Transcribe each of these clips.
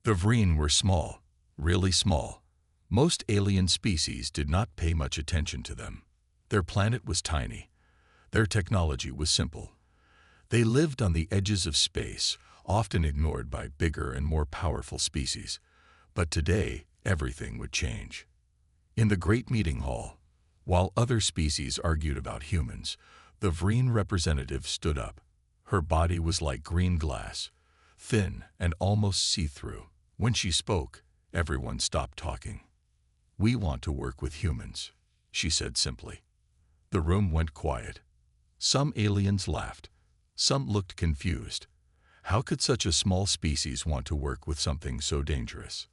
The Vreen were small, really small. Most alien species did not pay much attention to them. Their planet was tiny. Their technology was simple. They lived on the edges of space, often ignored by bigger and more powerful species. But today, everything would change. In the great meeting hall, while other species argued about humans, the Vreen representative stood up. Her body was like green glass, thin and almost see-through. When she spoke, everyone stopped talking. "We want to work with humans," she said simply. The room went quiet. Some aliens laughed. Some looked confused. How could such a small species want to work with something so dangerous?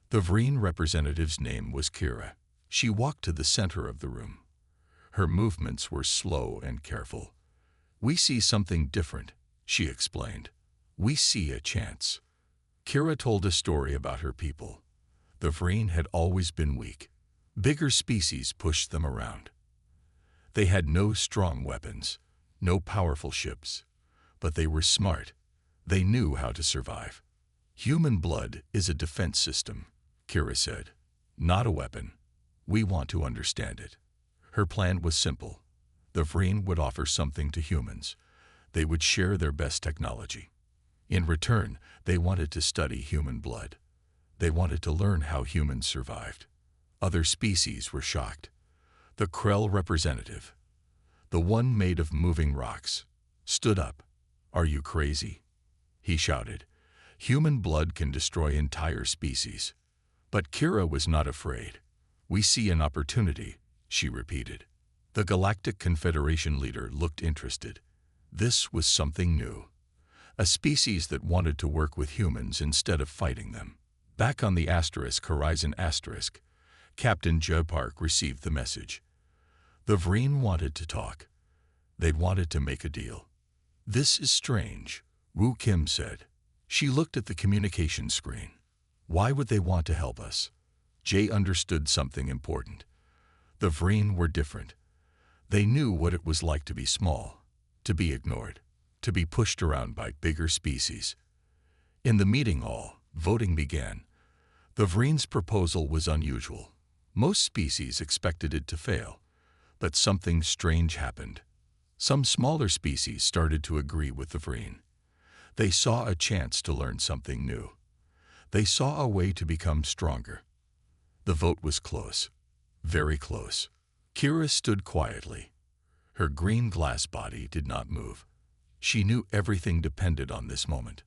The Vreen representative's name was Kira. She walked to the center of the room. Her movements were slow and careful. "We see something different," she explained. "We see a chance." Kira told a story about her people. The Vreen had always been weak. Bigger species pushed them around. They had no strong weapons, no powerful ships, but they were smart. They knew how to survive. "Human blood is a defense system," Kira said. "Not a weapon. We want to understand it." Her plan was simple. The Vreen would offer something to humans. They would share their best technology. In return, they wanted to study human blood. They wanted to learn how humans survived. Other species were shocked. The Krell representative, the one made of moving rocks, stood up. "Are you crazy?" he shouted. "Human blood can destroy entire species." But Kira was not afraid. "We see an opportunity," she repeated. The Galactic Confederation leader looked interested. This was something new. A species that wanted to work with humans instead of fighting them. Back on the Horizon Asterisk, Captain Park received the message. The Vreen wanted to talk. They wanted to make a deal. "This is strange," Wu Kim said. She looked at the communication screen. "Why would they want to help us?" Jay understood something important. The Vreen were different. They knew what it was like to be small, to be ignored, to be pushed around by bigger species. In the meeting hall, voting began. The Vreen's proposal was unusual. Most species expected it to fail, but something strange happened. Some smaller species started to agree with the Vreen. They saw a chance to learn something new. They saw a way to become stronger. The vote was close, very close. Kira stood quietly. Her green glass body did not move. She knew everything depended on this moment.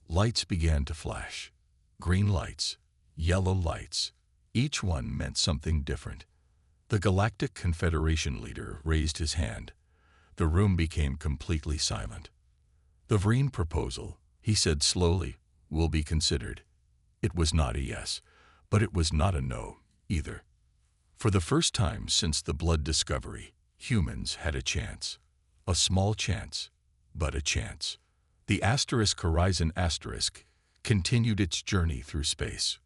Lights began to flash. Green lights, yellow lights. Each one meant something different. The Galactic Confederation leader raised his hand. The room became completely silent. "The Vreen proposal," he said slowly, "will be considered." It was not a yes, but it was not a no either. For the first time since the blood discovery, humans had a chance. A small chance, but a chance. The Horizon Asterisk continued its journey through space.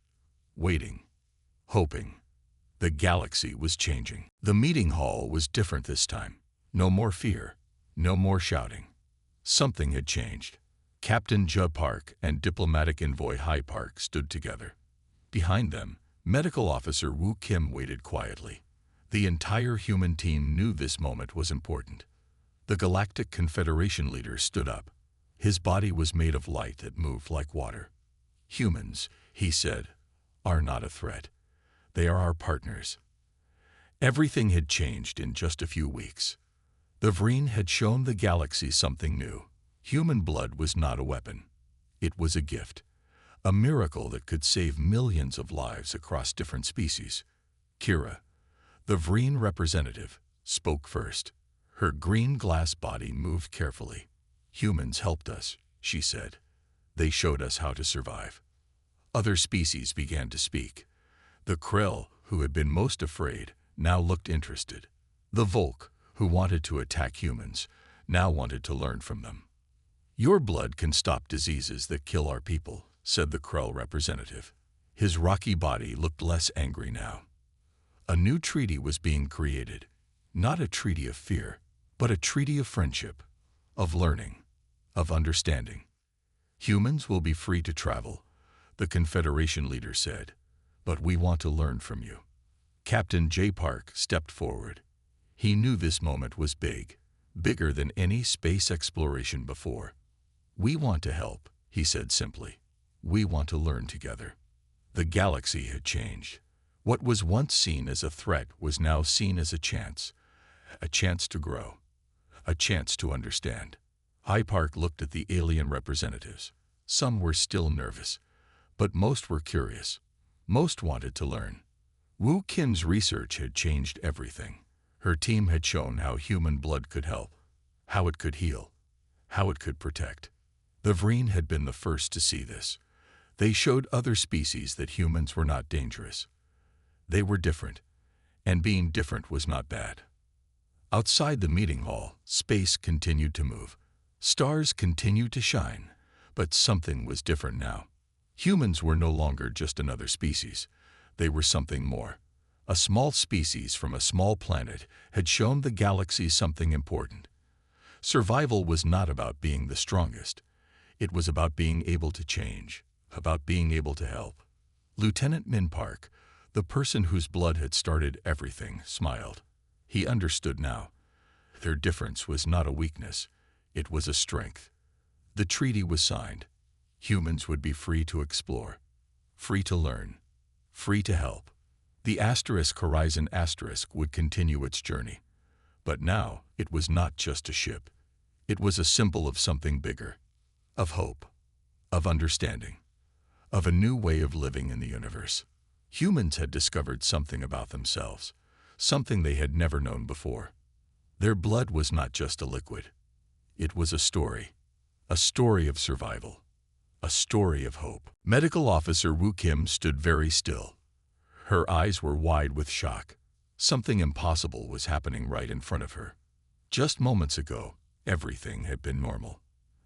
Waiting. Hoping. The galaxy was changing. The meeting hall was different this time. No more fear. No more shouting. Something had changed. Captain Park and diplomatic envoy Park stood together. Behind them, medical officer Wu Kim waited quietly. The entire human team knew this moment was important. The Galactic Confederation leader stood up. His body was made of light that moved like water. "Humans," he said, "are not a threat. They are our partners." Everything had changed in just a few weeks. The Vreen had shown the galaxy something new. Human blood was not a weapon. It was a gift. A miracle that could save millions of lives across different species. Kira, the Vreen representative, spoke first. Her green glass body moved carefully. "Humans helped us," she said. "They showed us how to survive." Other species began to speak. The Krell, who had been most afraid, now looked interested. The Volk, who wanted to attack humans, now wanted to learn from them. "Your blood can stop diseases that kill our people," said the Krell representative. His rocky body looked less angry now. A new treaty was being created. Not a treaty of fear, but a treaty of friendship, of learning, of understanding. Humans will be free to travel. the Confederation leader said. "But we want to learn from you." Captain J. Park stepped forward. He knew this moment was big, bigger than any space exploration before. "We want to help," he said simply. "We want to learn together." The galaxy had changed. What was once seen as a threat was now seen as a chance to grow, a chance to understand. Park looked at the alien representatives. Some were still nervous, but most were curious. Most wanted to learn. Wu Kim's research had changed everything. Her team had shown how human blood could help, how it could heal, how it could protect. The Vreen had been the first to see this. They showed other species that humans were not dangerous. They were different, and being different was not bad. Outside the meeting hall, space continued to move. Stars continued to shine, but something was different now. Humans were no longer just another species. They were something more. A small species from a small planet had shown the galaxy something important. Survival was not about being the strongest. It was about being able to change, about being able to help. Lieutenant Min Park, the person whose blood had started everything, smiled. He understood now. Their difference was not a weakness. It was a strength. The treaty was signed. Humans would be free to explore, free to learn, free to help. The Horizon would continue its journey. But now it was not just a ship. It was a symbol of something bigger, of hope, of understanding, of a new way of living in the universe. Humans had discovered something about themselves, something they had never known before. Their blood was not just a liquid. It was a story of survival, a story of hope. Medical Officer Wu Kim stood very still. Her eyes were wide with shock. Something impossible was happening right in front of her. Just moments ago, everything had been normal.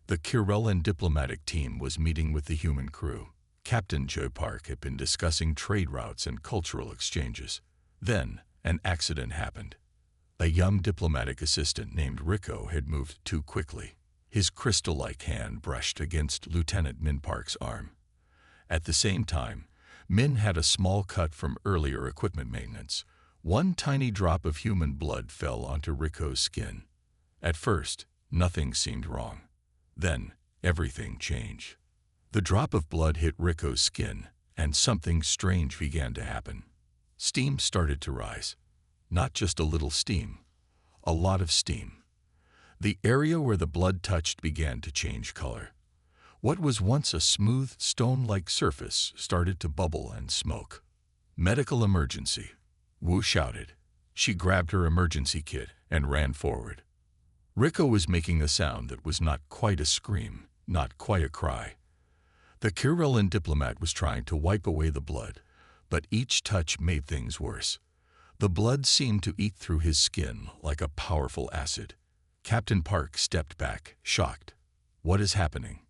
The Kirellan diplomatic team was meeting with the human crew. Captain Joe Park had been discussing trade routes and cultural exchanges. Then, an accident happened. A young diplomatic assistant named Rico had moved too quickly. His crystal-like hand brushed against Lieutenant Min Park's arm. At the same time, Min had a small cut from earlier equipment maintenance. One tiny drop of human blood fell onto Rico's skin. At first, nothing seemed wrong. Then, everything changed. The drop of blood hit Rico's skin, and something strange began to happen. Steam started to rise. Not just a little steam, a lot of steam. The area where the blood touched began to change color. What was once a smooth, stone-like surface started to bubble and smoke. "Medical emergency," Wu shouted. She grabbed her emergency kit and ran forward. Rico was making a sound that was not quite a scream, not quite a cry. The Kirellan diplomat was trying to wipe away the blood, but each touch made things worse. The blood seemed to eat through his skin like a powerful acid. Captain Park stepped back, shocked. "What is happening?"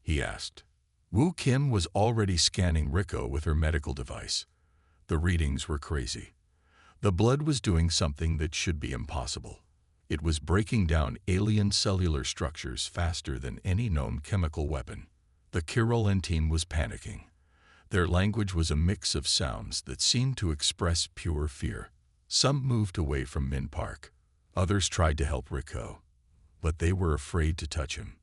he asked. Wu Kim was already scanning Rico with her medical device. The readings were crazy. The blood was doing something that should be impossible. It was breaking down alien cellular structures faster than any known chemical weapon. The Kirellan team was panicking. Their language was a mix of sounds that seemed to express pure fear. Some moved away from Min Park. Others tried to help Rico, but they were afraid to touch him.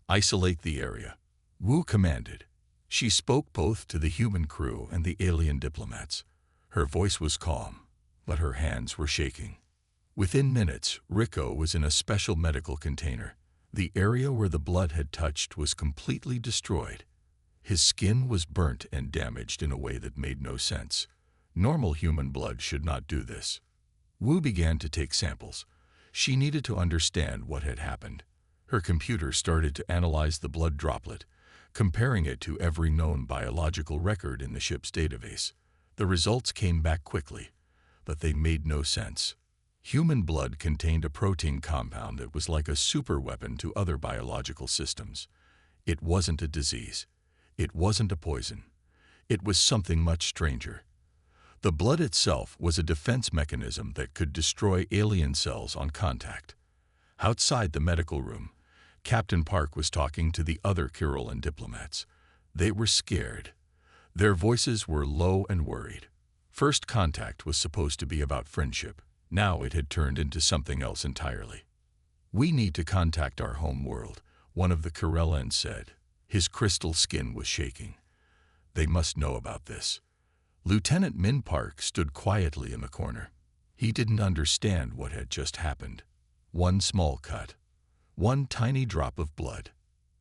"Isolate the area," Wu commanded. She spoke both to the human crew and the alien diplomats. Her voice was calm, but her hands were shaking. Within minutes, Rico was in a special medical container. The area where the blood had touched was completely destroyed. His skin was burnt and damaged in a way that made no sense. Normal human blood should not do this. Wu began to take samples. She needed to understand what had happened. Her computer started to analyze the blood droplet, comparing it to every known biological record in the ship's database. The results came back quickly, but they made no sense. Human blood contained a protein compound that was like a superweapon to other biological systems. It wasn't a disease. It wasn't a poison. It was something much stranger. The blood itself was a defense mechanism that could destroy alien cells on contact. Outside the medical room, Captain Park was talking to the other Kirellan diplomats. They were scared. Their voices were low and worried. First contact was supposed to be about friendship. Now it had turned into something else entirely. "We need to contact our home world," one of the Corellans said. His crystal skin was shaking. "They must know about this." Lieutenant Min Park stood quietly in the corner. He didn't understand what had just happened. One small cut. One tiny drop of blood.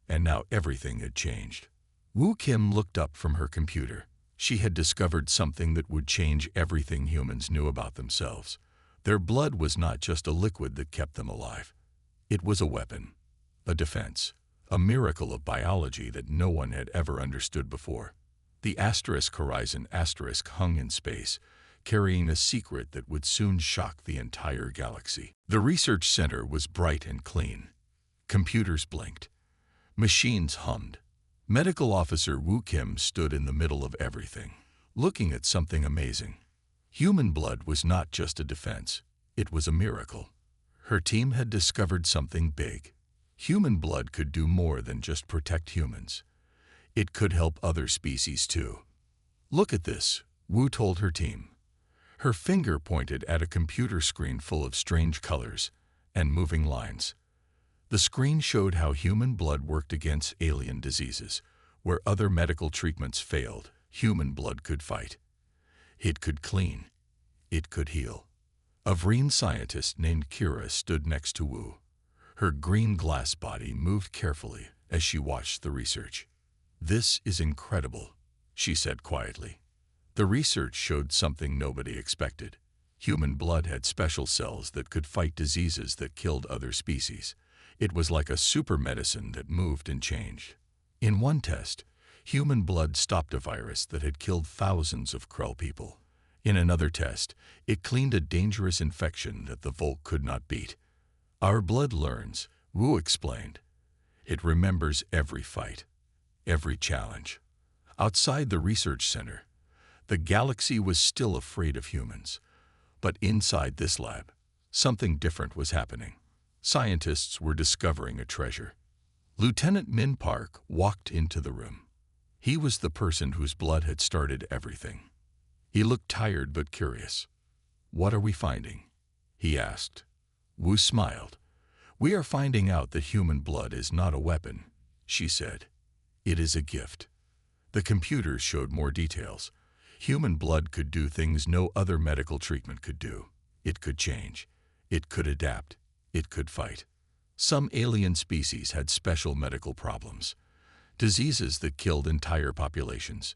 And now everything had changed. Woo Kim looked up from her computer. She had discovered something that would change everything humans knew about themselves. Their blood was not just a liquid that kept them alive. It was a weapon, a defense, a miracle of biology that no one had ever understood before. The horizon hung in space, carrying a secret that would soon shock the entire galaxy. The research center was bright and clean. Computers blinked. Machines hummed. Medical Officer Woo Kim stood in the middle of everything, looking at something amazing. Human blood was not just a defense, it was a miracle. Her team had discovered something big. Human blood could do more than just protect humans. It could help other species too. "Look at this," Wu told her team. Her finger pointed at a computer screen full of strange colors and moving lines. The screen showed how human blood worked against alien diseases. Where other medical treatments failed, human blood could fight. It could clean. It could heal. A Vreen scientist named Kira stood next to Wu. Her green glass body moved carefully as she watched the research. "This is incredible," she said quietly. The research showed something nobody expected. Human blood had special cells that could fight diseases that killed other species. It was like a super medicine that moved and changed. In one test, human blood stopped a virus that had killed thousands of Krell people. In another test, it cleaned a dangerous infection that the Volk could not beat. "Our blood learns," Wu explained. "It remembers every fight, every challenge." Outside the research center, the galaxy was still afraid of humans. But inside this lab, something different was happening. Scientists were discovering a treasure. Lieutenant Min Park walked into the room. He was the person whose blood had started everything. He looked tired but curious. "What are we finding?" he asked. Wu smiled. "We are finding out that human blood is not a weapon," she said. "It is a gift." The computers showed more details. Human blood could do things no other medical treatment could do. It could change. It could adapt. It could fight. Some alien species had special medical problems. Diseases that killed entire populations.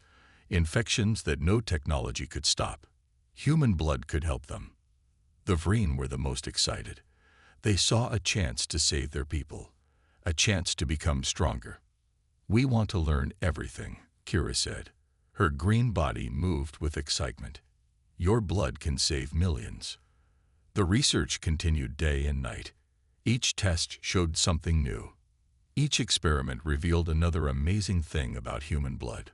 Infections that no technology could stop. Human blood could help them. The Vreen were the most excited. They saw a chance to save their people. A chance to become stronger. "We want to learn everything," Kira said. Her green body moved with excitement. "Your blood can save millions." The research continued day and night. Each test showed something new. Each experiment revealed another amazing thing about human blood.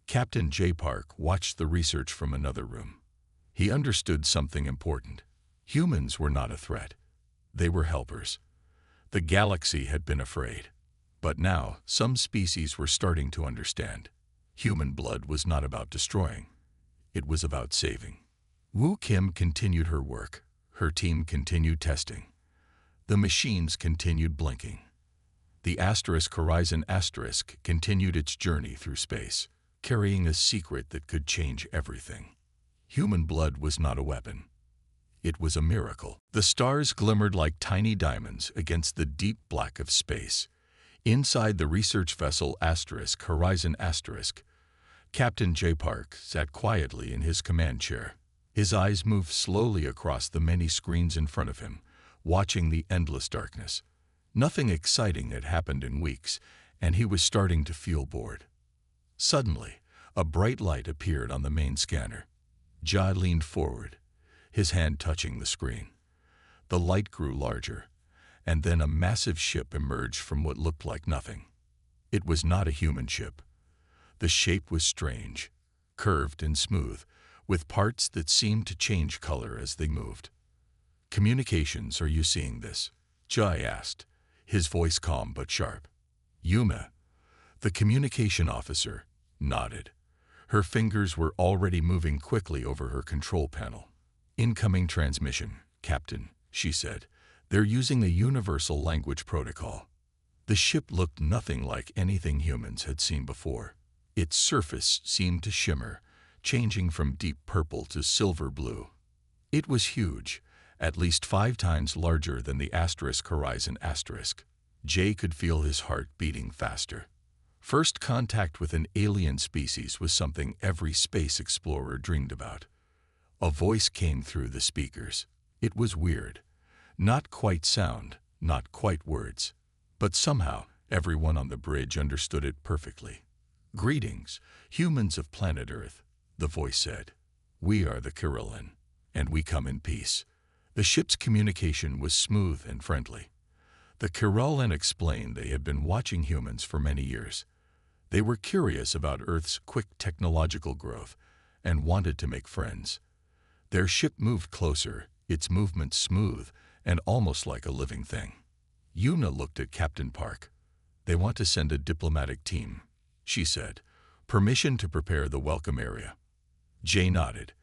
Captain J. Park watched the research from another room. He understood something important. Humans were not a threat. They were helpers. The galaxy had been afraid. But now, some species were starting to understand. Human blood was not about destroying. It was about saving. Woo Kim continued her work. Her team continued testing. The machines continued blinking. The horizon continued its journey through space, carrying a secret that could change everything. Human blood was not a weapon. It was a miracle. The stars glimmered like tiny diamonds against the deep black of space. Inside the research vessel Horizon Captain J. Park sat quietly in his command chair. His eyes moved slowly across the many screens in front of him, watching the endless darkness. Nothing exciting had happened in weeks, and he was starting to feel bored. Suddenly, a bright light appeared on the main scanner. Jai leaned forward, his hand touching the screen. The light grew larger, and then a massive ship emerged from what looked like nothing. It was not a human ship. The shape was strange, curved and smooth, with parts that seemed to change color as they moved. "Communications, are you seeing this?" Jai asked, his voice calm but sharp. "Yuma." The communication officer nodded. Her fingers were already moving quickly over her control panel. "Incoming transmission, Captain," she said. "They're using a universal language protocol." The ship looked nothing like anything humans had seen before. Its surface seemed to shimmer, changing from deep purple to silver blue. It was huge, at least 5 times larger than the Horizon asterisk. Jay could feel his heart beating faster. First contact with an alien species was something every space explorer dreamed about. A voice came through the speakers. It was weird. Not quite sound, not quite words. But somehow, everyone on the bridge understood it perfectly. "Greetings, humans of planet Earth," the voice said. "We are the Kirillin, and we come in peace." The ship's communication was smooth and friendly. The Kirillin explained they had been watching humans for many years. They were curious about Earth's quick technological growth and wanted to make friends. Their ship moved closer, its movement smooth and almost like a living thing. Yuna looked at Captain Park. "They want to send a diplomatic team," she said. "Permission to prepare the welcome area." Jay nodded.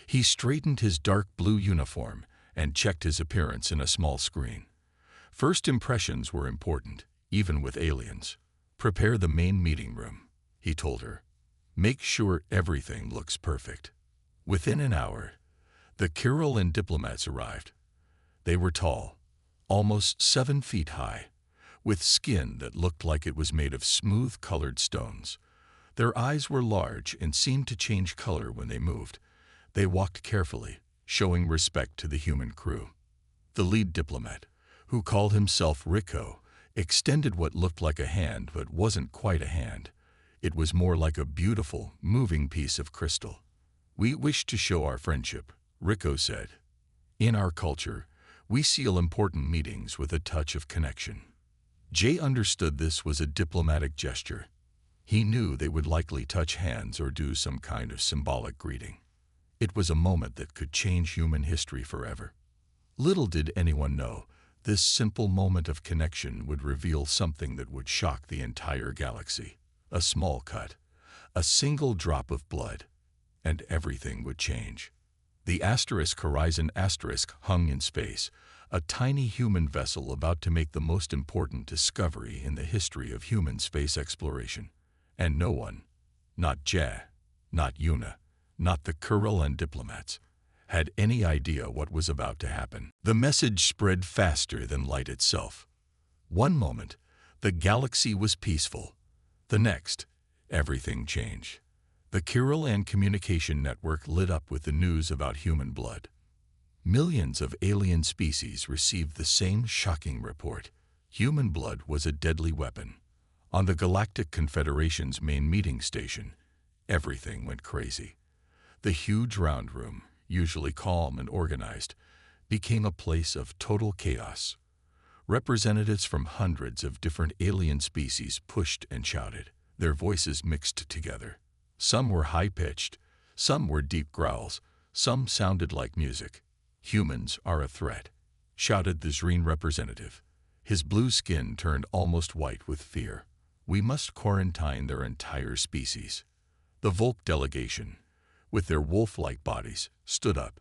He straightened his dark blue uniform and checked his appearance in a small screen. First impressions were important, even with aliens. "Prepare the main meeting room," he told her. "Make sure everything looks perfect." Within an hour, the Kirillin diplomats arrived. They were tall, almost 7 feet high, with skin that looked like it was made of smooth-colored stones. Their eyes were large and seemed to change color when they moved. They walked carefully, showing respect to the human crew. The lead diplomat, who called himself Rico, extended what looked like a hand but wasn't quite a hand. It was more like a beautiful, moving piece of crystal. "We wish to show our friendship," Rico said. "In our culture, we seal important meetings with a touch of connection." Jay understood this was a diplomatic gesture. He knew they would likely touch hands or do some kind of symbolic greeting. It was a moment that could change human history forever. Little did anyone know, this simple moment of connection would reveal something that would shock the entire galaxy. A small cut, a single drop of blood, and everything would change. The Horizon hung in space, a tiny human vessel about to make the most important discovery in the history of human space exploration. And no one, not Jay, not Yuna, not the Kirillin diplomats, had any idea what was about to happen. The message spread faster than light itself. One moment, the galaxy was peaceful. The next, everything changed. The Kirillin communication network lit up with the news about human blood. Millions of alien species received the same shocking report. Human blood was a deadly weapon. On the Galactic Confederation's main meeting station, everything went crazy. The huge round room, usually calm and organized, became a place of total chaos. Representatives from hundreds of different alien species pushed and shouted, their voices mixed together. Some were high-pitched, some were deep growls, some sounded like music. "Humans are a threat," shouted the Zreen representative. His blue skin turned almost white with fear. "We must quarantine their entire species." The Volk delegation, with their wolf-like bodies, stood up.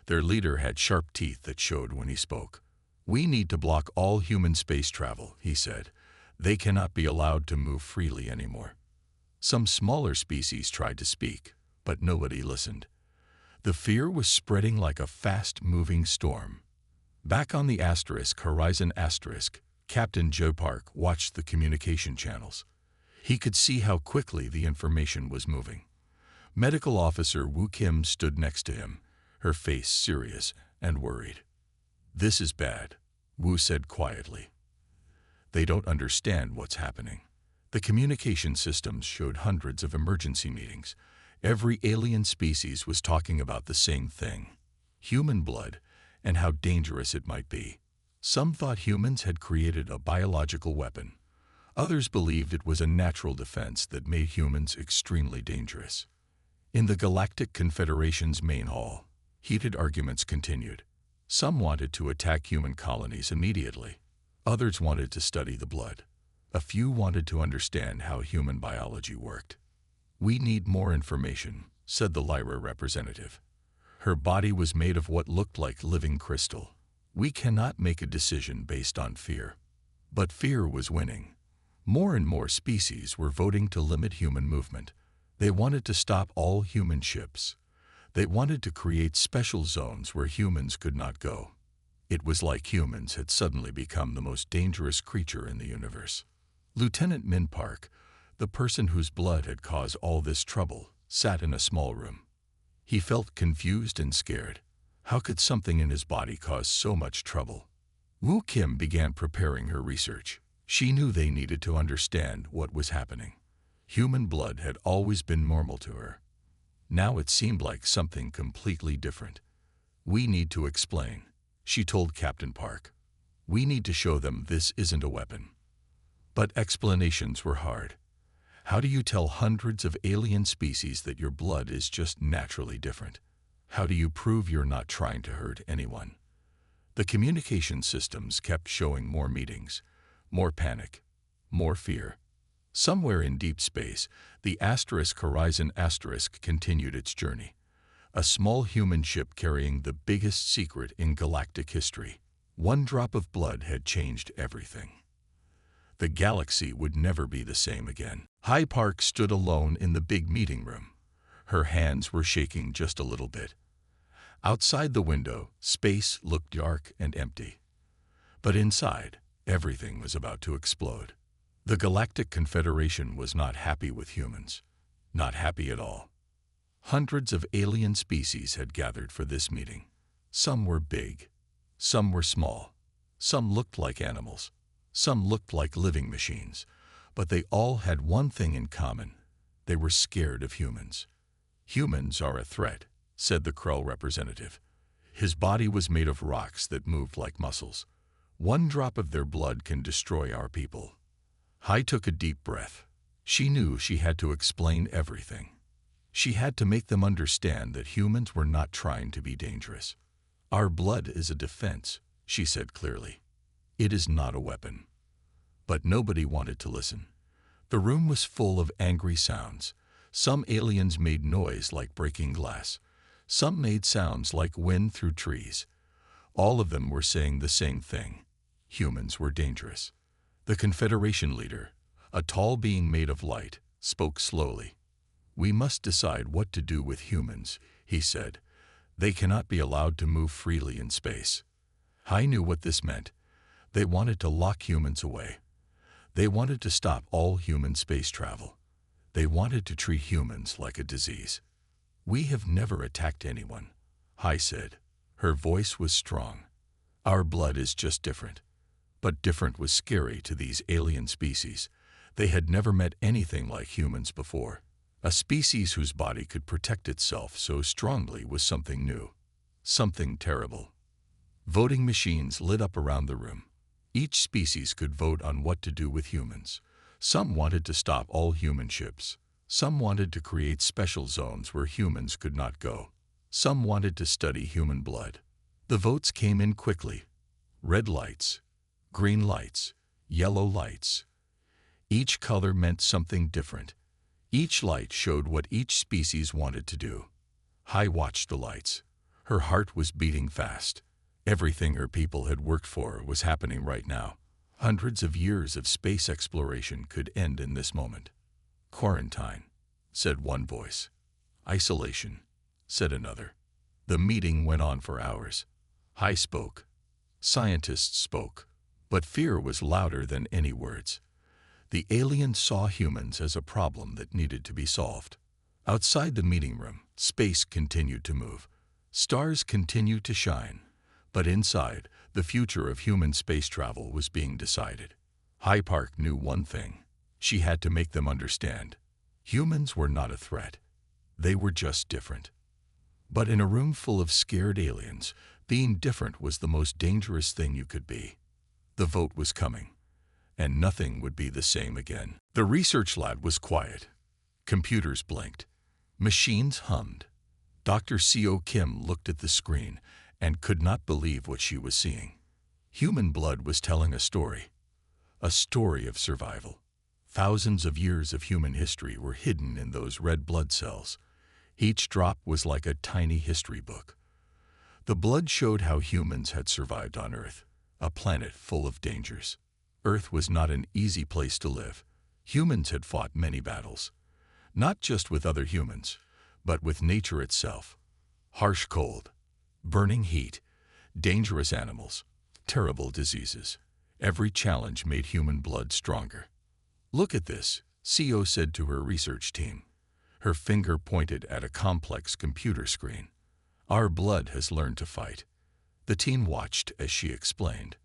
Their leader had sharp teeth that showed when he spoke. "We need to block all human space travel," he said. "They cannot be allowed to move freely anymore." Some smaller species tried to speak, but nobody listened. The fear was spreading like a fast-moving storm. Back on the Horizon Captain Joe Park watched the communication channels. He could see how quickly the information was moving. Medical Officer Wu Kim stood next to him, her face serious and worried. "This is bad," Wu said quietly. "They don't understand what's happening." The communication systems showed hundreds of emergency meetings. Every alien species was talking about the same thing: human blood and how dangerous it might be. Some thought humans had created a biological weapon. Others believed it was a natural defense that made humans extremely dangerous. In the Galactic Confederation's main hall, heated arguments continued. Some wanted to attack human colonies immediately. Others wanted to study the blood. A few wanted to understand how human biology worked. "We need more information," said the Lyra representative. "Her body was made of what looked like living crystal. We cannot make a decision based on fear." But fear was winning. More and more species were voting to limit human movement. They wanted to stop all human ships. They wanted to create special zones where humans could not go. It was like humans had suddenly become the most dangerous creature in the universe. Lieutenant Min Park, the person whose blood had caused all this trouble, sat in a small room. He felt confused and scared. How could something in his body cause so much trouble? Woo Kim began preparing her research. She knew they needed to understand what was happening. Human blood had always been normal to her. Now it seemed like something completely different. "We need to explain," she told Captain Park. "We need to show them this isn't a weapon." But explanations were hard. How do you tell hundreds of alien species that your blood is just naturally different? How do you prove you're not trying to hurt anyone? The communication systems kept showing more meetings, more panic, more fear. Somewhere in deep space, the Horizon continued its journey. A small human ship carrying the biggest secret in galactic history. One drop of blood had changed everything. The galaxy would never be the same again. High Park stood alone in the big meeting room. Her hands were shaking just a little bit. Outside the window, space looked dark and empty. But inside, everything was about to explode. The Galactic Confederation was not happy with humans. Not happy at all. Hundreds of alien species had gathered for this meeting. Some were big. Some were small. Some looked like animals. Some looked like living machines. But they all had one thing in common. They were scared of humans. "Humans are a threat," said the Krull representative. His body was made of rocks that moved like muscles. "One drop of their blood can destroy our people." Hai took a deep breath. She knew she had to explain everything. She had to make them understand that humans were not trying to be dangerous. "Our blood is a defense," she said clearly. "It is not a weapon." But nobody wanted to listen. The room was full of angry sounds. Some aliens made noise like breaking glass. Some made sounds like wind through trees. All of them were saying the same thing. Humans were dangerous. The Confederation leader, a tall being made of light, spoke slowly. "We must decide what to do with humans," he said. "They cannot be allowed to move freely in space." Hai knew what this meant. They wanted to lock humans away. They wanted to stop all human space travel. They wanted to treat humans like a disease. "We have never attacked anyone," Hai said. Her voice was strong. "Our blood is just different." But different was scary to these alien species. They had never met anything like humans before. A species whose body could protect itself so strongly was something new. Something terrible. Voting machines lit up around the room. Each species could vote on what to do with humans. Some wanted to stop all human ships. Some wanted to create special zones where humans could not go. Some wanted to study human blood. The votes came in quickly. Red lights, green lights, yellow lights. Each color meant something different. Each light showed what each species wanted to do. Hai watched the lights. Her heart was beating fast. Everything her people had worked for was happening right now. Hundreds of years of space exploration could end in this moment. "Quarantine," said one voice. "Isolation," said another. The meeting went on for hours. Hai spoke. Scientists spoke. But fear was louder than any words. The aliens saw humans as a problem that needed to be solved. Outside the meeting room, space continued to move. Stars continued to shine. But inside, the future of human space travel was being decided. Hai Park knew one thing. She had to make them understand. Humans were not a threat. They were just different. But in a room full of scared aliens, being different was the most dangerous thing you could be. The vote was coming, and nothing would be the same again. The research lab was quiet. Computers blinked. Machines hummed. Dr. Seo Kim looked at the screen and could not believe what she was seeing. Human blood was telling a story. a story of survival. Thousands of years of human history were hidden in those red blood cells. Each drop was like a tiny history book. The blood showed how humans had survived on Earth, a planet full of dangers. Earth was not an easy place to live. Humans had fought many battles, not just with other humans, but with nature itself. Harsh cold, burning heat, dangerous animals, terrible diseases. Every challenge made human blood stronger. "Look at this," CO said to her research team. Her finger pointed at a complex computer screen. "Our blood has learned to fight." The team watched as she explained.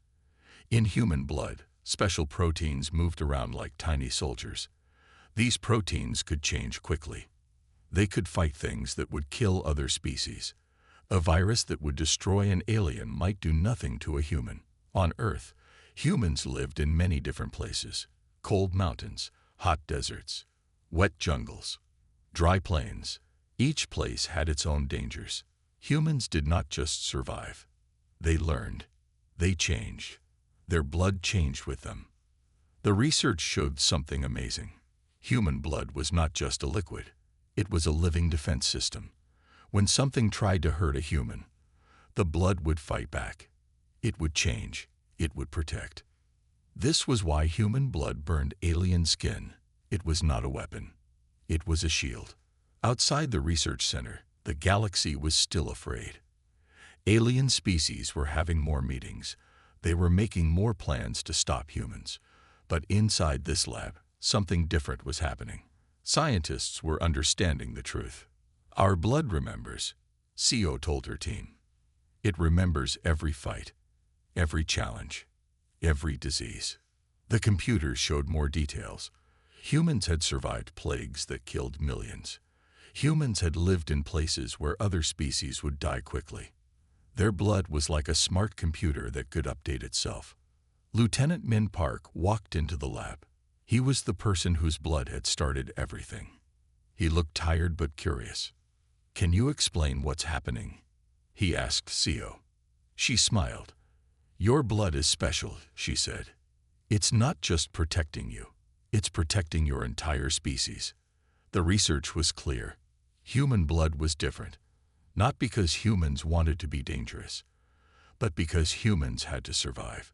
In human blood, special proteins moved around like tiny soldiers. These proteins could change quickly. They could fight things that would kill other species. A virus that would destroy an alien might do nothing to a human. On Earth, humans lived in many different places: cold mountains, hot deserts, wet jungles, dry plains. Each place had its own dangers. Humans did not just survive. They learned. They changed. Their blood changed with them. The research showed something amazing. Human blood was not just a liquid. It was a living defense system. When something tried to hurt a human, the blood would fight back. It would change. It would protect. This was why human blood burned alien skin. It was not a weapon. It was a shield. Outside the research center, the galaxy was still afraid. Alien species were having more meetings. They were making more plans to stop humans. But inside this lab, something different was happening. Scientists were understanding the truth. "Our blood remembers," CO told her team. "It remembers every fight, every challenge, every disease." The computers showed more details. Humans had survived plagues that killed millions. Humans had lived in places where other species would die quickly. Their blood was like a smart computer that could update itself. Lieutenant Min Park walked into the lab. He was the person whose blood had started everything. He looked tired but curious. "Can you explain what's happening?" he asked CO. She smiled. "Your blood is special," she said. "It's not just protecting you. It's protecting your entire species." The research was clear. Human blood was different, not because humans wanted to be dangerous, but because humans had to survive.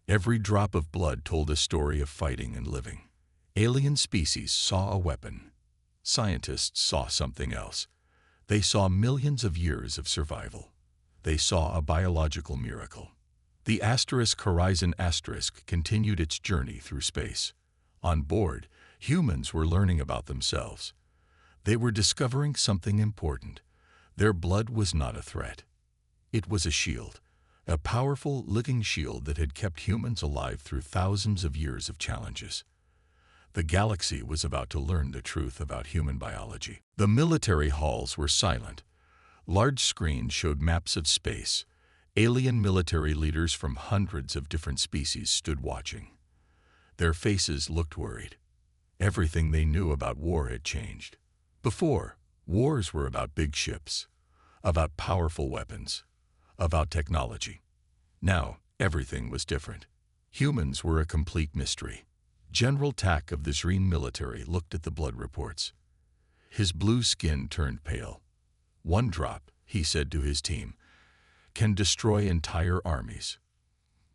Every drop of blood told a story of fighting and living. Alien species saw a weapon. Scientists saw something else. They saw millions of years of survival. They saw a biological miracle. The Horizon Asterisk continued its journey through space. On board, humans were learning about themselves. They were discovering something important. Their blood was not a threat. It was a shield, a powerful, living shield that had kept humans alive through thousands of years of challenges. The galaxy was about to learn the truth about human biology. The military halls were silent. Large screens showed maps of space. Alien military leaders from hundreds of different species stood watching. Their faces looked worried. Everything they knew about war had changed. Before, wars were about big ships, about powerful weapons, about technology. Now, everything was different. Humans were a complete mystery. General Tak of the Zreen military looked at the blood reports. His blue skin turned pale. "One drop," he said to his team, "can destroy entire armies."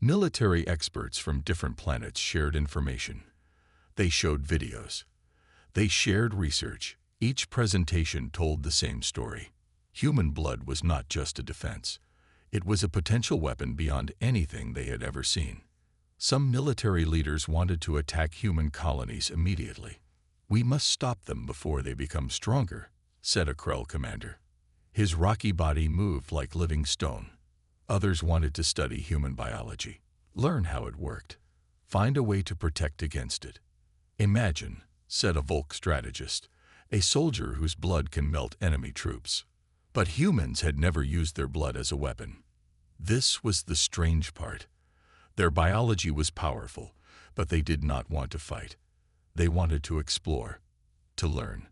Military experts from different planets shared information. They showed videos. They shared research. Each presentation told the same story. Human blood was not just a defense. It was a potential weapon beyond anything they had ever seen. Some military leaders wanted to attack human colonies immediately. "We must stop them before they become stronger," said a Krell commander. His rocky body moved like living stone. Others wanted to study human biology, learn how it worked, find a way to protect against it. "Imagine," said a Volk strategist, "a soldier whose blood can melt enemy troops." But humans had never used their blood as a weapon. This was the strange part. Their biology was powerful, but they did not want to fight. They wanted to explore, to learn,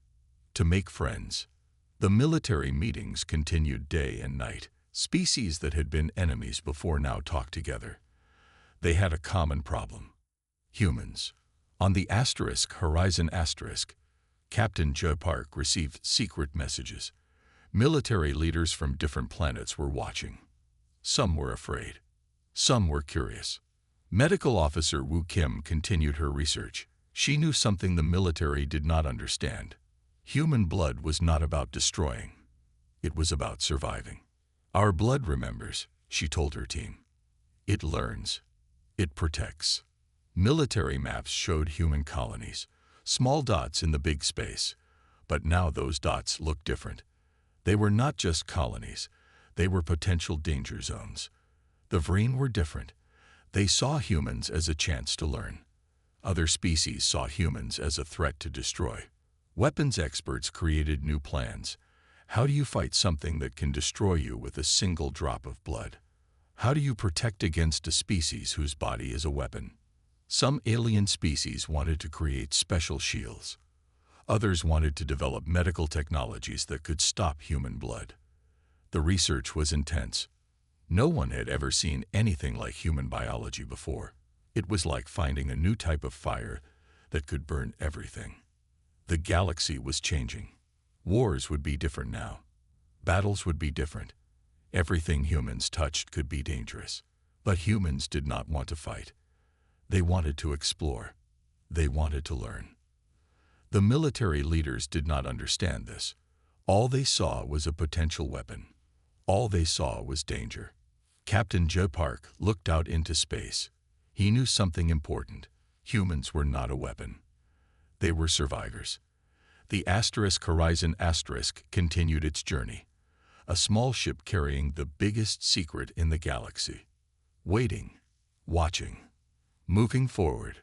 to make friends. The military meetings continued day and night. Species that had been enemies before now talked together. They had a common problem. Humans. On the Horizon Captain Joe Park received secret messages. Military leaders from different planets were watching. Some were afraid. Some were curious. Medical officer Wu Kim continued her research. She knew something the military did not understand. Human blood was not about destroying. It was about surviving. Our blood remembers, she told her team. It learns. It protects. Military maps showed human colonies, small dots in the big space. But now those dots looked different. They were not just colonies. They were potential danger zones. The Vreen were different. They saw humans as a chance to learn. Other species saw humans as a threat to destroy. Weapons experts created new plans. How do you fight something that can destroy you with a single drop of blood? How do you protect against a species whose body is a weapon? Some alien species wanted to create special shields. Others wanted to develop medical technologies that could stop human blood. The research was intense. No one had ever seen anything like human biology before. It was like finding a new type of fire that could burn everything. The galaxy was changing. Wars would be different now. Battles would be different. Everything humans touched could be dangerous. But humans did not want to fight. They wanted to explore. They wanted to learn. The military leaders did not understand this. All they saw was a potential weapon. All they saw was danger. Captain Joe Park looked out into space. He knew something important. Humans were not a weapon. They were survivors. The Horizon continued its journey. A small ship carrying the biggest secret in the galaxy. Waiting. Watching. Moving forward.